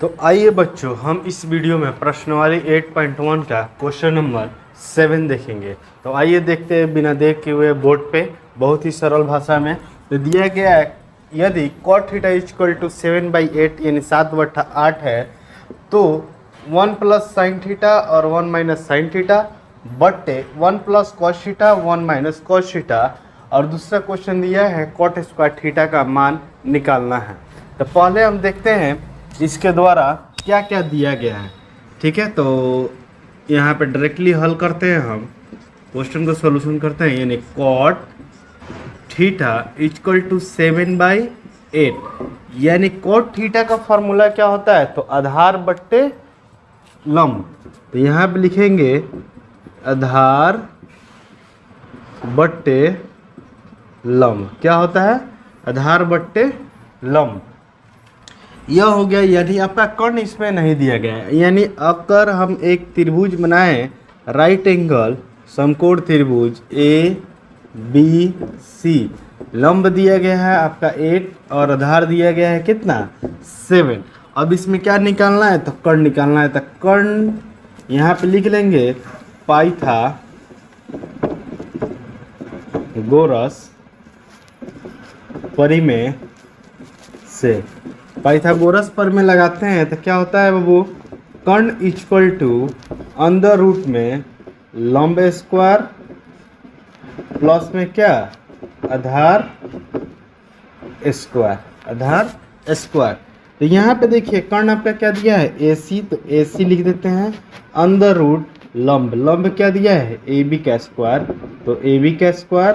तो आइए बच्चों, हम इस वीडियो में प्रश्नावली 8.1 का क्वेश्चन नंबर 7 देखेंगे। तो आइए देखते हैं बिना देखे हुए बोर्ड पे, बहुत ही सरल भाषा में। तो दिया गया है, यदि cot थीटा इक्वल टू 7/8 यानी 7/8 है, तो 1 प्लस साइन थीटा और 1 माइनस साइन थीटा बट्टे 1 plus cos theta 1 minus cos theta, और दूसरा क्वेश्चन दिया है कॉट स्क्वायर थीटा का मान निकालना है। तो पहले हम देखते हैं इसके द्वारा क्या क्या दिया गया है। ठीक है, तो यहाँ पे डायरेक्टली हल करते हैं, हम क्वेश्चन को सॉल्यूशन करते हैं। यानी कॉट थीटा इक्वल टू 7/8, यानी कॉट थीटा का फॉर्मूला क्या होता है, तो आधार बट्टे लंब। तो यहाँ पे लिखेंगे आधार बट्टे लंब। क्या होता है, आधार बट्टे लंब। यह हो गया, यानी आपका कर्ण इसमें नहीं दिया गया है। यानी अगर हम एक त्रिभुज बनाएं, राइट एंगल समकोण त्रिभुज ए बी सी, लंब दिया गया है आपका 8 और आधार दिया गया है कितना, 7। अब इसमें क्या निकालना है, तो कर्ण निकालना है। तो कर्ण यहाँ पे लिख लेंगे पाइथागोरस परिमेय से। पाइथागोरस पर में लगाते हैं तो क्या होता है बाबू, कर्ण इक्वल टू अंडर रूट में लंब स्क्वायर प्लस में क्या, आधार स्क्वायर, आधार स्क्वायर। तो यहाँ पे देखिए कर्ण आपका क्या दिया है, AC, तो AC लिख देते हैं। अंडर रूट लंब, लंब क्या दिया है, AB का स्क्वायर, तो AB का स्क्वायर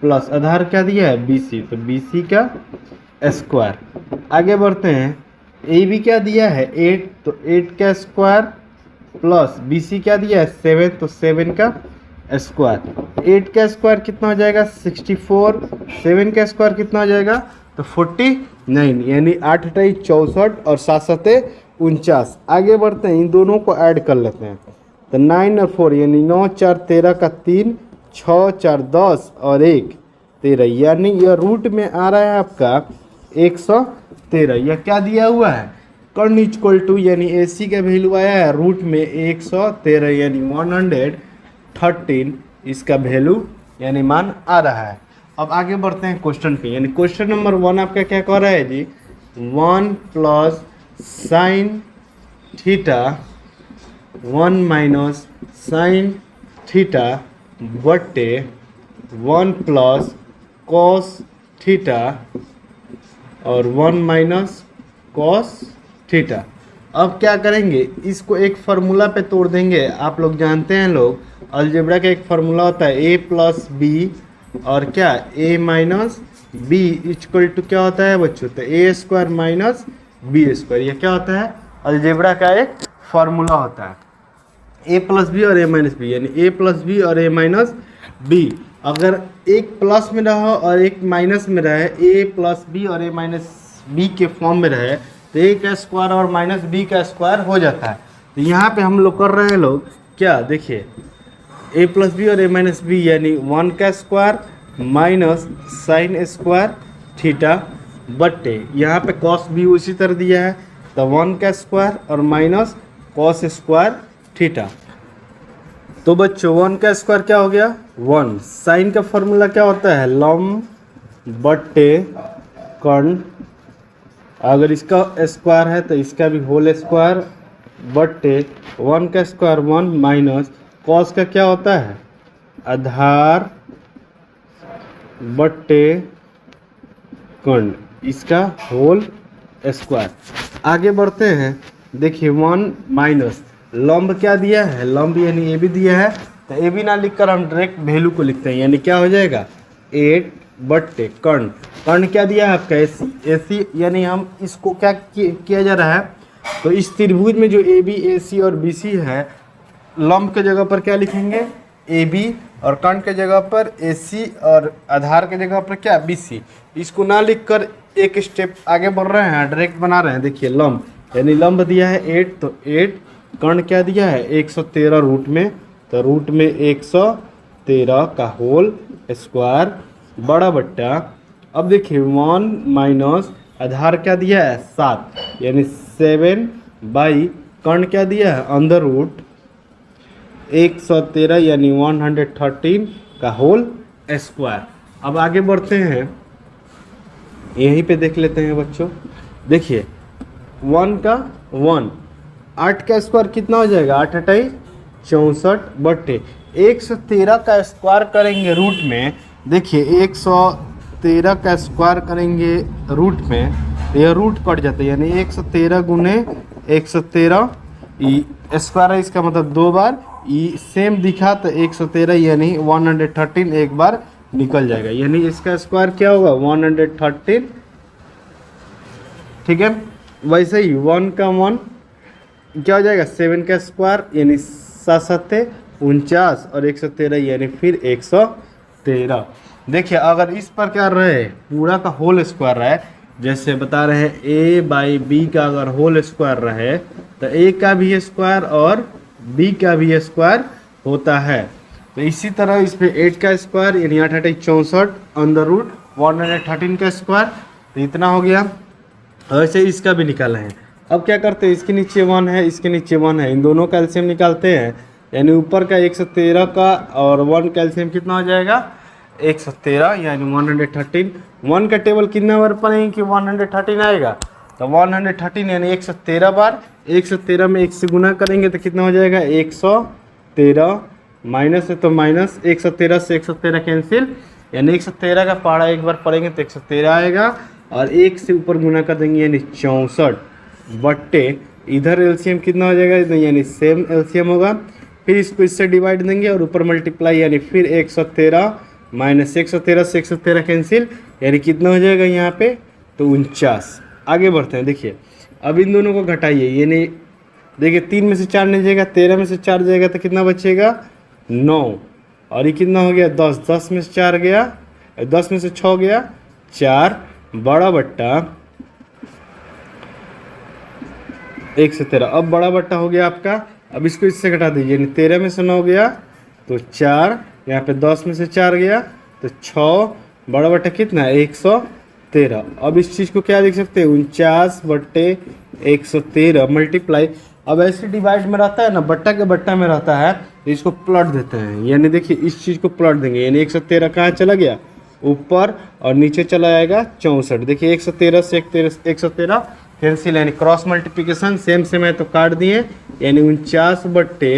प्लस आधार क्या दिया है, BC, तो BC का स्क्वायर। आगे बढ़ते हैं, AB क्या दिया है 8, तो 8 का स्क्वायर प्लस BC क्या दिया है 7, तो 7 का स्क्वायर। 8 का स्क्वायर कितना हो जाएगा 64, 7 का स्क्वायर कितना हो जाएगा, तो 49, यानी 8 × 8 = 64 और 7 × 7 = 49। आगे बढ़ते हैं, इन दोनों को ऐड कर लेते हैं। तो 9 और 4 यानी 9 × 4 = 13 का 3, 6 × 4 = 10 और 1 13, यानी यह रूट में आ रहा है आपका 113। यह क्या दिया हुआ है, कर्ण इक्वल टू, यानी AC का वैल्यू आया है रूट में 113, यानी 113 इसका वैल्यू यानी मान आ रहा है। अब आगे बढ़ते हैं क्वेश्चन पे। यानी क्वेश्चन नंबर 1 आपका क्या कह रहा है जी, 1 plus sine theta 1 minus sine theta बट्टे 1 प्लस कॉस थीटा और 1 माइनस कॉस थीटा। अब क्या करेंगे, इसको एक फार्मूला पे तोड़ देंगे। आप लोग जानते हैं, लोग अलजेब्रा का एक फार्मूला होता है A प्लस बी और क्या A minus B equal to क्या होता है बच्चों, तो A² माइनस B²। यह क्या होता है, अलजेब्रा का एक फार्मूला होता है। A प्लस बी और A माइनस बी, यानी A प्लस बी और A माइनस बी। अगर एक प्लस में रहो और एक माइनस में रहे, A प्लस बी और A माइनस बी के फॉर्म में रहे, तो A का स्क्वायर और माइनस B का स्क्वायर हो जाता है। तो यहाँ पे हम लोग कर रहे हैं लोग क्या, देखिए A प्लस बी और A माइनस बी, यानी 1 का square minus sine square theta बट्टे, यहाँ पे कॉस भी उसी तरह दिया है, तो 1 का स्क्वायर और माइनस कॉस स्क्वायर थीटा। तो बच्चों 1 का स्क्वायर क्या हो गया 1। साइन का फॉर्मूला क्या होता है, लंब बट्टे कर्ण, अगर इसका स्क्वायर है तो इसका भी होल स्क्वायर बट्टे 1 का स्क्वायर 1 माइनस कॉस का क्या होता है, आधार बट्टे कर्ण, इसका होल स्क्वायर। आगे बढ़ते हैं, देखिए 1 माइनस लंब क्या दिया है, लंब यानी AB दिया है, तो AB ना लिखकर हम डायरेक्ट वैल्यू को लिखते हैं। यानी क्या हो जाएगा 8 बट्टे कर्ण, कर्ण क्या दिया है आपका AC, यानी हम इसको क्या किया जा रहा है, तो इस त्रिभुज में जो AB AC और BC है, लंब के जगह पर क्या लिखेंगे AB और कर्ण के जगह पर AC और आधार के जगह पर क्या BC। इसको ना लिखकर एक स्टेप आगे बढ़ रहे हैं, डायरेक्ट बना रहे हैं। देखिए लंब यानी लंब दिया है 8, तो 8, कर्ण क्या दिया है 113 रूट में, तो रूट में 113 का होल स्क्वायर बड़ा बट्टा। अब देखिए 1 माइनस आधार क्या दिया है 7, यानी 7 बाई कर्ण क्या दिया है, अंडर रूट 113 यानी 113 का होल स्क्वायर। अब आगे बढ़ते हैं, यहीं पे देख लेते हैं बच्चों। देखिए 1 का 1, 8 का स्क्वायर कितना हो जाएगा, 8 अट्ठाई 64 बट्टे 113 का स्क्वायर करेंगे रूट में। देखिए 113 का स्क्वायर करेंगे रूट में तो यह रूट कट जाता है, यानी 113 गुने 113 स्क्वायर है, इसका मतलब 2 बार ये सेम दिखा तो 113 यानी 113 एक बार निकल जाएगा, यानी इसका स्क्वायर क्या होगा 113। ठीक है, वैसे ही 1 का 1 क्या हो जाएगा 7 का स्क्वायर यानी 7 49 और 113 यानी फिर 113। देखिए अगर इस पर क्या रहे पूरा का होल स्क्वायर रहे, जैसे बता रहे हैं a बाई बी का अगर होल स्क्वायर रहे तो a का भी स्क्वायर और b का भी स्क्वायर होता है। तो इसी तरह इस पे 8 का स्क्वायर यानी 8 8 64 अंडर रूट 113 का स्क्वायर, तो इतना हो गया। वैसे इसका भी निकाला है। अब क्या करते हैं, इसके नीचे 1 है, इसके नीचे 1 है, इन दोनों का एलसीएम निकालते हैं, यानी ऊपर का 113 का और 1 का एलसीएम कितना हो जाएगा 113 यानी 113। 1 का टेबल कितना बार पढ़ेंगे कि 113 आएगा, तो 113 यानी 113 बार, 113 में 1 से गुना करेंगे तो कितना हो जाएगा 113, माइनस है तो माइनस, 113 से 113 कैंसिल, यानी 113 का पहाड़ा एक बार पढ़ेंगे तो 113 आएगा और 1 से ऊपर गुना कर देंगे यानी 64 बट्टे इधर एलसीएम कितना हो जाएगा, यानी सेम एलसीएम होगा, फिर इसको इससे डिवाइड देंगे और ऊपर मल्टीप्लाई यानी फिर 113 माइनस 113 से 113 कैंसिल, यानी कितना हो जाएगा यहाँ पे तो 49। आगे बढ़ते हैं, देखिए अब इन दोनों को घटाइए, यानी देखिए 3 में से 4 नहीं जाएगा, 13 में से 4 जाएगा तो कितना बचेगा 9 और ये कितना हो गया 10, 10 में से 4 गया, 10 में से 6 गया 4 बड़ा बट्टा 113। अब बड़ा बट्टा हो गया आपका, अब इसको इससे घटा दीजिए, यानी 13 में से 9 गया तो 4, यहाँ पे 10 में से 4 गया तो 6 बड़ा बट्टा कितना है 113। अब इस चीज़ को क्या लिख सकते हैं 49 बट्टे 113 मल्टीप्लाई, अब ऐसे डिवाइड में रहता है ना, बट्टा के बट्टा में रहता है तो इसको प्लट देते हैं, यानी देखिए इस चीज़ को प्लट देंगे, यानी 113 कहाँ चला गया ऊपर और नीचे चला जाएगा 64। देखिए 113 से 113 कैंसिल, यानी क्रॉस मल्टीप्लिकेशन सेम सेम है तो काट दिए, यानी 49 बट्टे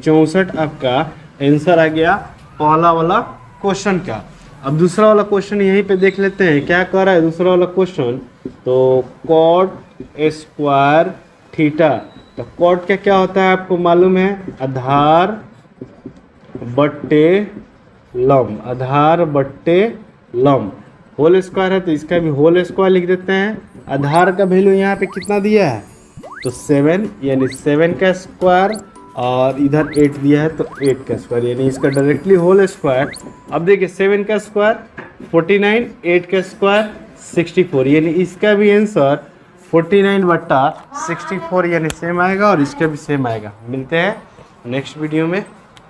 64 आपका आंसर आ गया पहला वाला क्वेश्चन का। अब दूसरा वाला क्वेश्चन यहीं पे देख लेते हैं क्या कर रहा है दूसरा वाला क्वेश्चन। तो कॉट स्क्वायर थीटा, तो कॉट का क्या होता है आपको मालूम है, आधार बट्टे लंब, आधार बट्टे लंब, होल स्क्वायर है तो इसका भी होल स्क्वायर लिख देते हैं। आधार का वैल्यू यहाँ पे कितना दिया है तो 7 यानी 7 का स्क्वायर और इधर 8 दिया है तो 8 का स्क्वायर, यानी इसका डायरेक्टली होल स्क्वायर। अब देखिए 7 का स्क्वायर 49, 8 का स्क्वायर 64, यानी इसका भी आंसर 49 बट्टा 64 यानी सेम आएगा और इसका भी सेम आएगा। मिलते हैं नेक्स्ट वीडियो में।